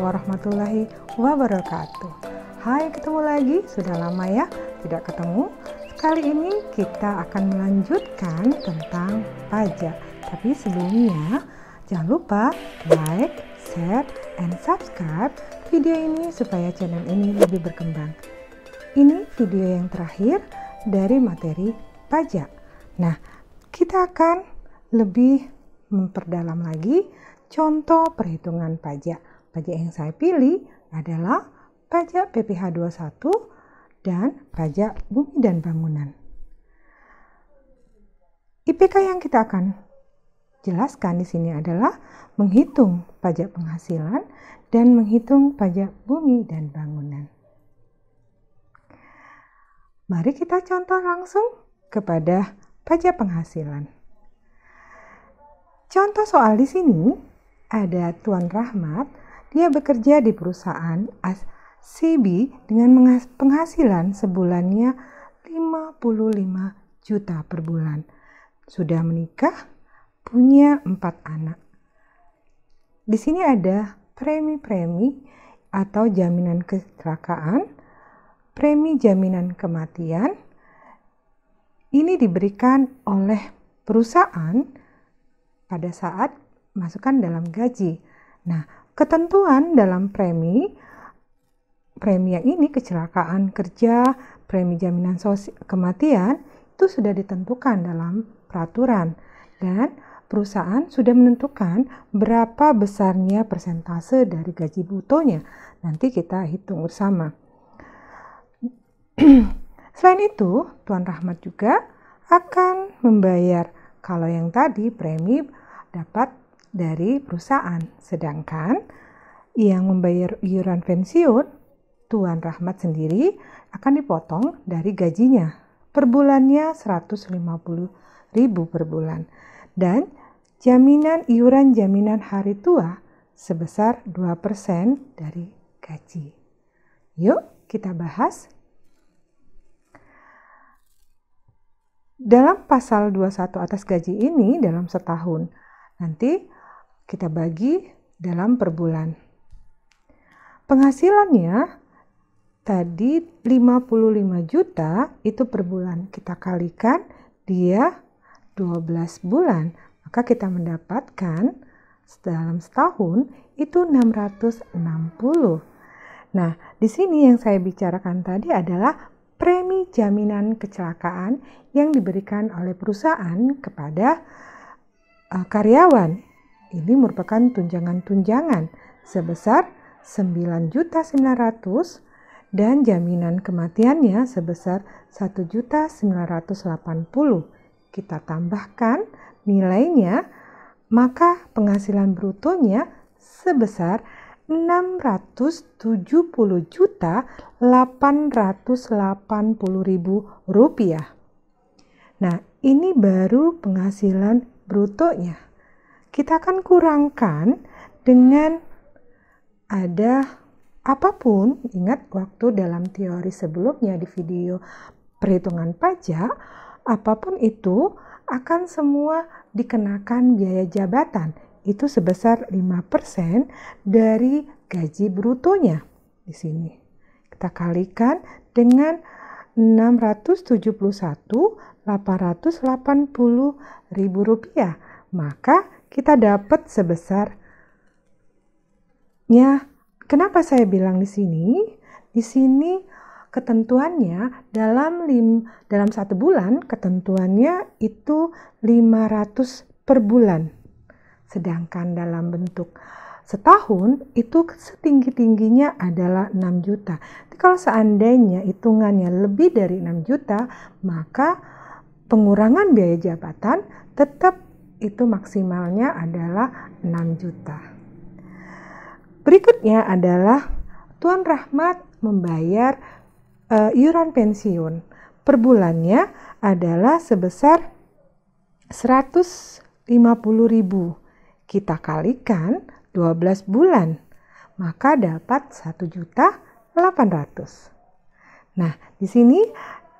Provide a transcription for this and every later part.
warahmatullahi wabarakatuh. Hai, ketemu lagi, sudah lama ya tidak ketemu. Kali ini kita akan melanjutkan tentang pajak. Tapi sebelumnya jangan lupa like, share, and subscribe video ini supaya channel ini lebih berkembang. Ini video yang terakhir dari materi pajak. Nah, kita akan lebih memperdalam lagi contoh perhitungan pajak. Pajak yang saya pilih adalah pajak PPh 21 dan pajak bumi dan bangunan. IPK yang kita akan jelaskan di sini adalah menghitung pajak penghasilan dan menghitung pajak bumi dan bangunan. Mari kita contoh langsung kepada pajak penghasilan. Contoh soal di sini ada Tuan Rahmat, dia bekerja di perusahaan CB dengan penghasilan sebulannya 55 juta per bulan. Sudah menikah, punya 4 anak. Di sini ada premi-premi atau jaminan kecelakaan, premi jaminan kematian. Ini diberikan oleh perusahaan pada saat masukkan dalam gaji. Nah, ketentuan dalam premi yang ini, kecelakaan kerja, premi jaminan kematian, itu sudah ditentukan dalam peraturan. Dan perusahaan sudah menentukan berapa besarnya persentase dari gaji brutonya. Nanti kita hitung bersama. Selain itu, Tuan Rahmat juga akan membayar, kalau yang tadi premi dapat dari perusahaan, sedangkan yang membayar iuran pensiun, Tuan Rahmat sendiri akan dipotong dari gajinya. Per bulannya 150.000 per bulan. Dan iuran jaminan hari tua sebesar 2% dari gaji. Yuk kita bahas. Dalam pasal 21 atas gaji ini dalam setahun, nanti kita bagi dalam per bulan. Penghasilannya tadi 55 juta itu per bulan. Kita kalikan dia 12 bulan. Maka kita mendapatkan dalam setahun itu 660. Nah, di sini yang saya bicarakan tadi adalah premi jaminan kecelakaan yang diberikan oleh perusahaan kepada karyawan. Ini merupakan tunjangan-tunjangan sebesar 9.900.000 dan jaminan kematiannya sebesar 1.980.000. Kita tambahkan nilainya, maka penghasilan brutonya sebesar 670.880.000 rupiah. Nah, ini baru penghasilan brutonya. Kita akan kurangkan dengan ada apapun. Ingat waktu dalam teori sebelumnya di video perhitungan pajak, apapun itu akan semua dikenakan biaya jabatan. Itu sebesar 5% dari gaji brutonya di sini. Kita kalikan dengan 671.880.000 rupiah. Maka kita dapat sebesarnya. Kenapa saya bilang di sini? Di sini ketentuannya dalam 1 bulan ketentuannya itu 500 per bulan. Sedangkan dalam bentuk setahun itu setinggi-tingginya adalah 6 juta. Jadi kalau seandainya hitungannya lebih dari 6 juta, maka pengurangan biaya jabatan tetap itu maksimalnya adalah 6 juta. Berikutnya adalah Tuan Rahmat membayar iuran pensiun. Per bulannya adalah sebesar 150.000. Kita kalikan 12 bulan, maka dapat 1.800.000. Nah, di sini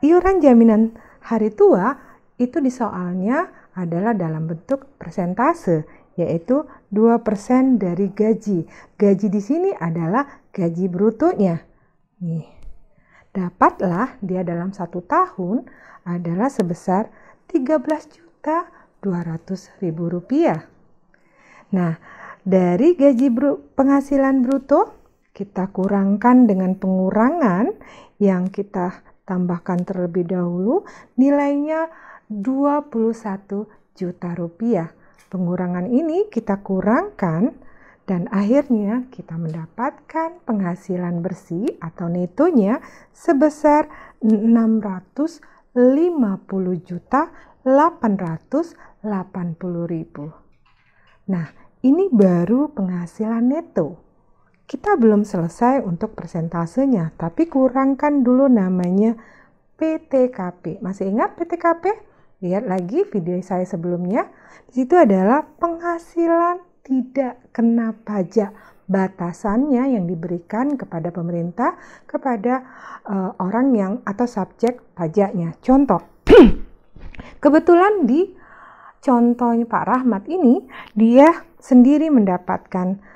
iuran jaminan hari tua itu di soalnya adalah dalam bentuk persentase. yaitu 2% dari gaji. Gaji di sini adalah gaji brutonya. Nih, dapatlah dia dalam 1 tahun adalah sebesar Rp13.200.000. Nah, dari gaji penghasilan bruto kita kurangkan dengan pengurangan yang kita tambahkan terlebih dahulu, nilainya Rp21 juta. Pengurangan ini kita kurangkan dan akhirnya kita mendapatkan penghasilan bersih atau netonya sebesar Rp650.880.000. Nah, ini baru penghasilan neto. Kita belum selesai untuk persentasenya, tapi kurangkan dulu namanya PTKP. Masih ingat PTKP? Lihat lagi video saya sebelumnya. Di situ adalah penghasilan tidak kena pajak. Batasannya yang diberikan kepada pemerintah, kepada orang yang atau subjek pajaknya. Contoh, kebetulan di contohnya Pak Rahmat ini, dia sendiri mendapatkan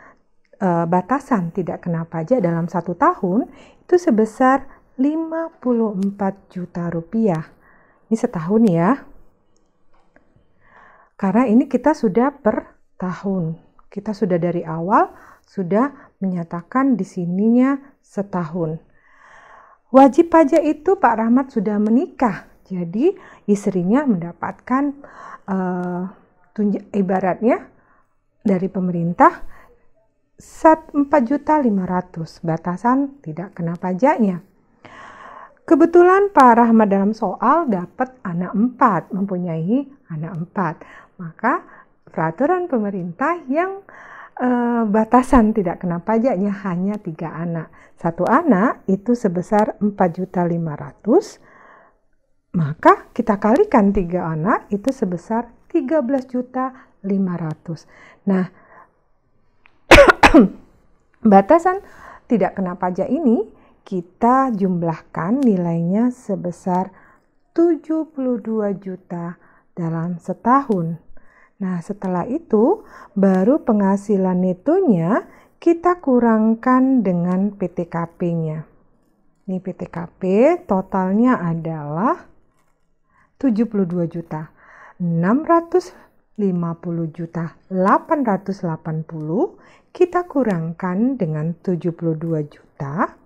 batasan tidak kena pajak dalam 1 tahun itu sebesar Rp54 juta. Ini setahun ya. Karena ini kita sudah per tahun. Kita sudah dari awal sudah menyatakan di sininya setahun. Wajib pajak itu Pak Rahmat sudah menikah. Jadi istrinya mendapatkan ibaratnya dari pemerintah Rp4.500.000, batasan tidak kena pajaknya. Kebetulan Pak Rahmat dalam soal dapat anak 4, mempunyai anak 4. Maka peraturan pemerintah yang batasan tidak kena pajaknya hanya 3 anak. 1 anak itu sebesar Rp4.500.000, maka kita kalikan 3 anak itu sebesar Rp13.500.000. Nah, batasan tidak kena pajak ini kita jumlahkan nilainya sebesar 72 juta dalam setahun. Nah, setelah itu baru penghasilan netonya kita kurangkan dengan PTKP-nya. Ini PTKP totalnya adalah 72 juta. 650.880 kita kurangkan dengan 72 juta,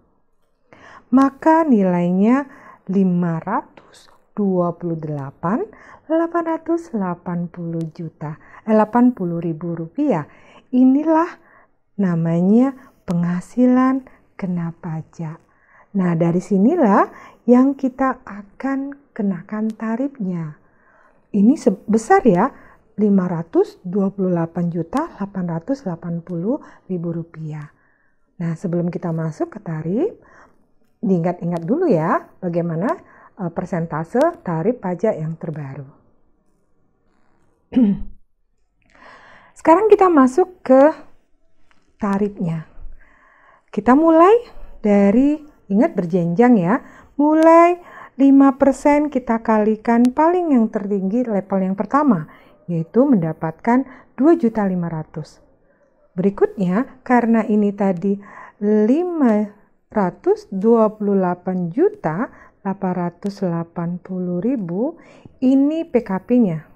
maka nilainya 528.880 rupiah. Inilah namanya penghasilan kena pajak. Nah, dari sinilah yang kita akan kenakan tarifnya. Ini sebesar ya, Rp528.880.000. Nah, sebelum kita masuk ke tarif, diingat-ingat dulu ya bagaimana persentase tarif pajak yang terbaru. Sekarang kita masuk ke tarifnya. Kita mulai dari, ingat berjenjang ya, mulai 5% kita kalikan paling yang tertinggi level yang pertama, yaitu mendapatkan 2.500.000. Berikutnya, karena ini tadi 528.880.000, ini PKP-nya.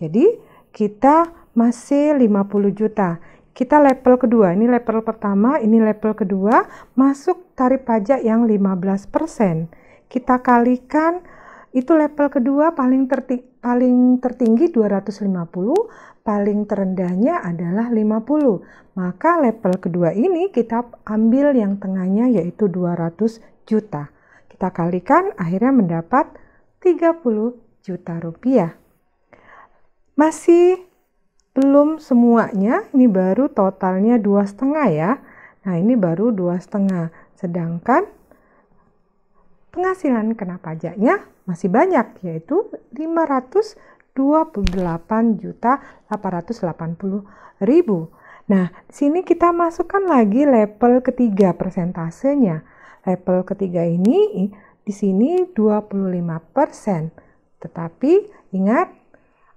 Jadi, kita masih 50 juta. Kita level kedua, ini level pertama, ini level kedua, masuk tarif pajak yang 15%. Kita kalikan, itu level kedua paling tertinggi 250, paling terendahnya adalah 50. Maka level kedua ini kita ambil yang tengahnya yaitu 200 juta. Kita kalikan, akhirnya mendapat 30 juta rupiah. Masih belum semuanya, ini baru totalnya 2,5 ya. Nah, ini baru 2,5. Sedangkan penghasilan kena pajaknya masih banyak, yaitu 528.880.000. Nah, di sini kita masukkan lagi level ketiga persentasenya. Level ketiga ini di sini 25%. Tetapi ingat,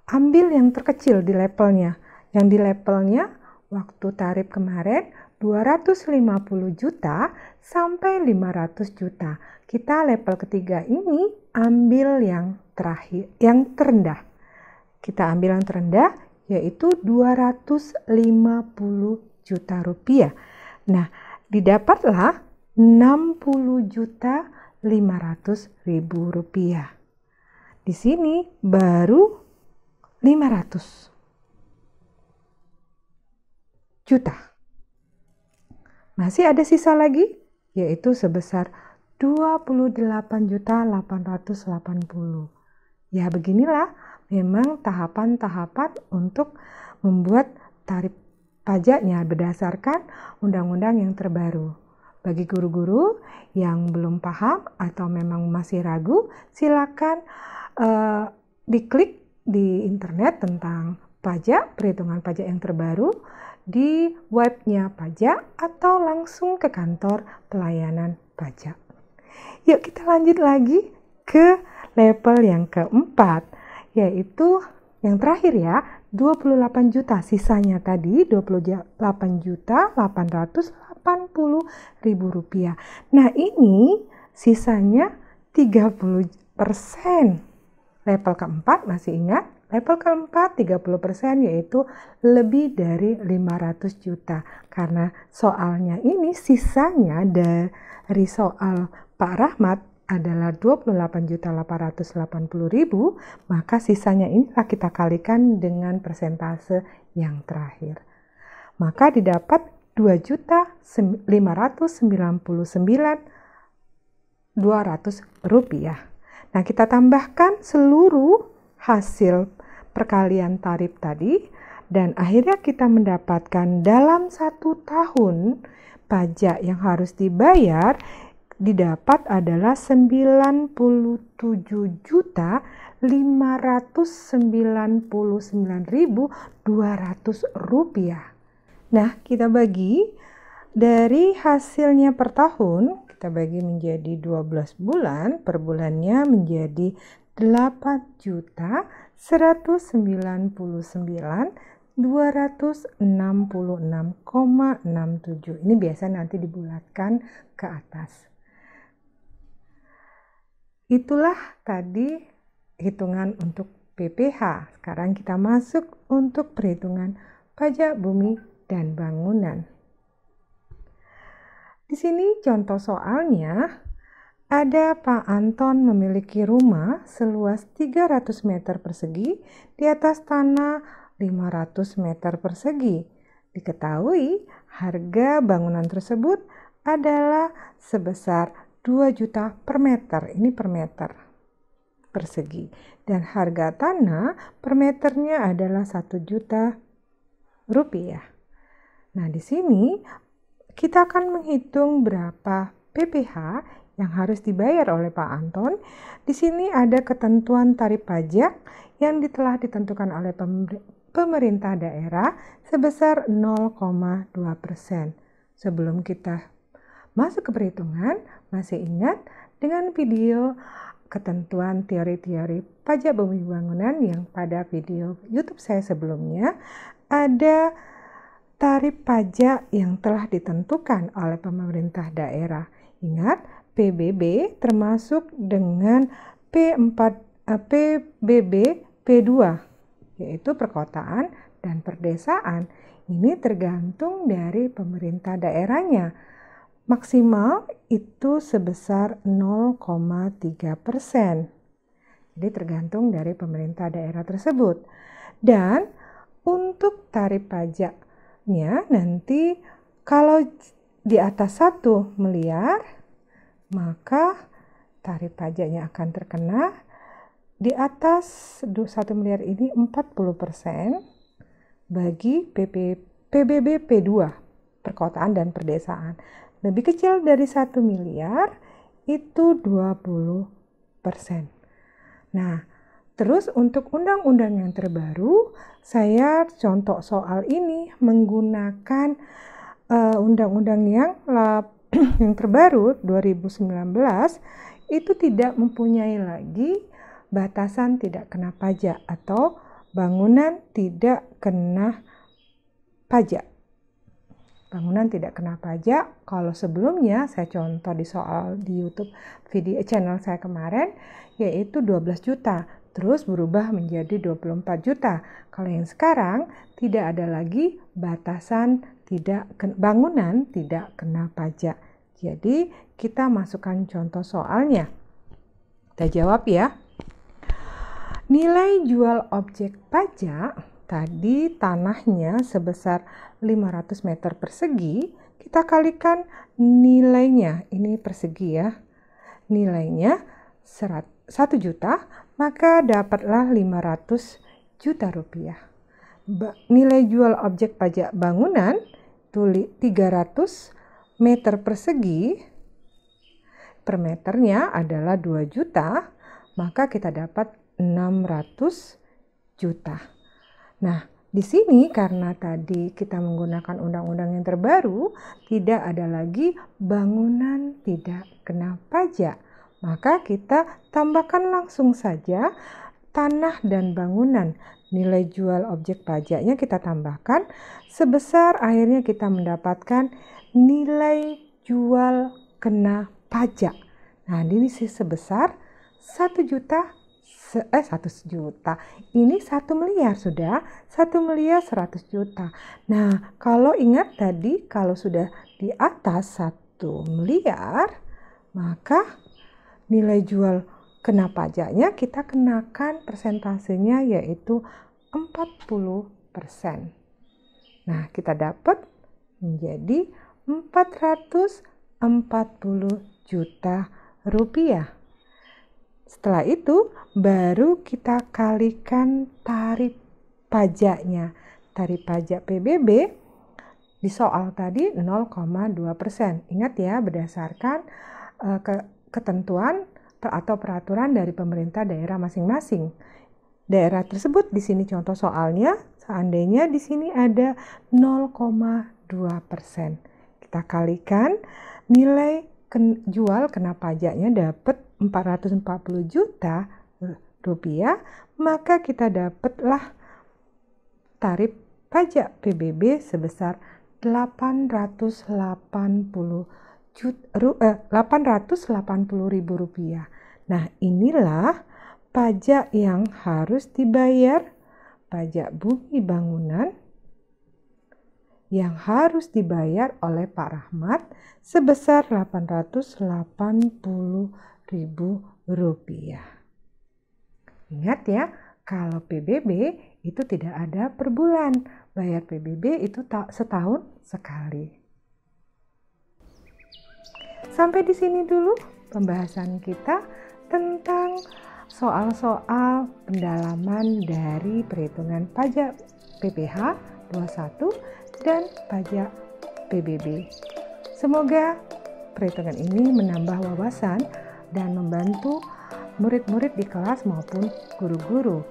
ambil yang terkecil di levelnya. Yang di levelnya waktu tarif kemarin 250 juta sampai 500 juta. Kita level ketiga ini ambil yang terakhir, yang terendah. Kita ambil yang terendah yaitu 250 juta rupiah. Nah, didapatlah 60 juta 500.000 rupiah. Di sini baru 500 juta. Masih ada sisa lagi, yaitu sebesar 28.880.000. Ya, beginilah memang tahapan-tahapan untuk membuat tarif pajaknya berdasarkan undang-undang yang terbaru. Bagi guru-guru yang belum paham atau memang masih ragu, silakan diklik di internet tentang pajak, perhitungan pajak yang terbaru di webnya pajak atau langsung ke kantor pelayanan pajak. Yuk kita lanjut lagi ke level yang keempat, yaitu yang terakhir ya, 28 juta. Sisanya tadi 28.880.000 rupiah. Nah ini sisanya 30%. Level keempat masih ingat? Level keempat 30% yaitu lebih dari 500 juta. Karena soalnya ini sisanya dari soal Pak Rahmat adalah 28.880.000, maka sisanya inilah kita kalikan dengan persentase yang terakhir. Maka didapat 2.599.200 rupiah. Nah, kita tambahkan seluruh hasil perkalian tarif tadi dan akhirnya kita mendapatkan dalam 1 tahun pajak yang harus dibayar didapat adalah 97.599.200 rupiah. Nah, kita bagi dari hasilnya per tahun, kita bagi menjadi 12 bulan, per bulannya menjadi 8.199.266,67. Ini biasa nanti dibulatkan ke atas. Itulah tadi hitungan untuk PPh. Sekarang kita masuk untuk perhitungan pajak bumi dan bangunan. Di sini contoh soalnya, ada Pak Anton memiliki rumah seluas 300 meter persegi di atas tanah 500 meter persegi. Diketahui harga bangunan tersebut adalah sebesar 2 juta per meter, ini per meter persegi. Dan harga tanah per meternya adalah 1 juta rupiah. Nah, di sini kita akan menghitung berapa PPh yang harus dibayar oleh Pak Anton. Di sini ada ketentuan tarif pajak yang telah ditentukan oleh pemerintah daerah sebesar 0,2%. Sebelum kita masuk ke perhitungan, masih ingat dengan video ketentuan teori-teori pajak bumi bangunan yang pada video YouTube saya sebelumnya, ada tarif pajak yang telah ditentukan oleh pemerintah daerah. Ingat, PBB termasuk dengan PBB P2, yaitu perkotaan dan perdesaan. Ini tergantung dari pemerintah daerahnya. Maksimal itu sebesar 0,3%. Jadi tergantung dari pemerintah daerah tersebut. Dan untuk tarif pajaknya nanti kalau di atas 1 miliar, maka tarif pajaknya akan terkena di atas 1 miliar ini 40% bagi PBB P2, perkotaan dan perdesaan. Lebih kecil dari 1 miliar itu 20%. Nah, terus untuk undang-undang yang terbaru, saya contoh soal ini menggunakan undang-undang yang terbaru 2019, itu tidak mempunyai lagi batasan tidak kena pajak atau bangunan tidak kena pajak. Bangunan tidak kena pajak. Kalau sebelumnya saya contoh di soal di YouTube video channel saya kemarin yaitu 12 juta, terus berubah menjadi 24 juta. Kalau yang sekarang tidak ada lagi batasan bangunan tidak kena pajak. Jadi kita masukkan contoh soalnya. Kita jawab ya. Nilai jual objek pajak tadi tanahnya sebesar 500 meter persegi, kita kalikan nilainya, ini persegi ya, nilainya 1 juta, maka dapatlah 500 juta rupiah. Nilai jual objek pajak bangunan 300 meter persegi, per meternya adalah 2 juta, maka kita dapat 600 juta. Nah, di sini karena tadi kita menggunakan undang-undang yang terbaru, tidak ada lagi bangunan tidak kena pajak. Maka kita tambahkan langsung saja tanah dan bangunan. Nilai jual objek pajaknya kita tambahkan sebesar akhirnya kita mendapatkan nilai jual kena pajak. Nah, ini sebesar 1 juta. 1 juta. Ini 1 miliar sudah. 1 miliar 100 juta. Nah, kalau ingat tadi kalau sudah di atas 1 miliar, maka nilai jual kena pajaknya kita kenakan persentasenya yaitu 40%. Nah, kita dapat menjadi 440 juta rupiah. Setelah itu baru kita kalikan tarif pajaknya. Tarif pajak PBB di soal tadi 0,2%. Ingat ya, berdasarkan ketentuan atau peraturan dari pemerintah daerah masing-masing. Daerah tersebut di sini contoh soalnya, seandainya di sini ada 0,2%. Kita kalikan nilai jual kena pajaknya dapat 440 juta rupiah, maka kita dapatlah tarif pajak PBB sebesar 880.000 rupiah. Nah, inilah pajak yang harus dibayar, pajak bumi bangunan yang harus dibayar oleh Pak Rahmat sebesar 880.000 rupiah. Ingat ya, kalau PBB itu tidak ada per bulan, bayar PBB itu setahun sekali. Sampai di sini dulu pembahasan kita tentang soal-soal pendalaman dari perhitungan pajak PPh 21 dan pajak PBB. Semoga perhitungan ini menambah wawasan dan membantu murid-murid di kelas maupun guru-guru.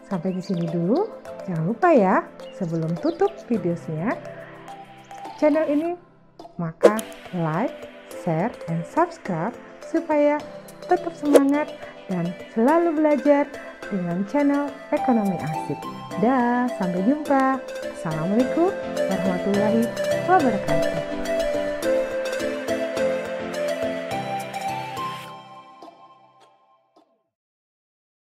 Sampai di sini dulu. Jangan lupa ya, sebelum tutup videonya, channel ini maka like, share, dan subscribe supaya tetap semangat dan selalu belajar dengan channel Ekonomi Asik. Dah, sampai jumpa. Assalamualaikum warahmatullahi wabarakatuh.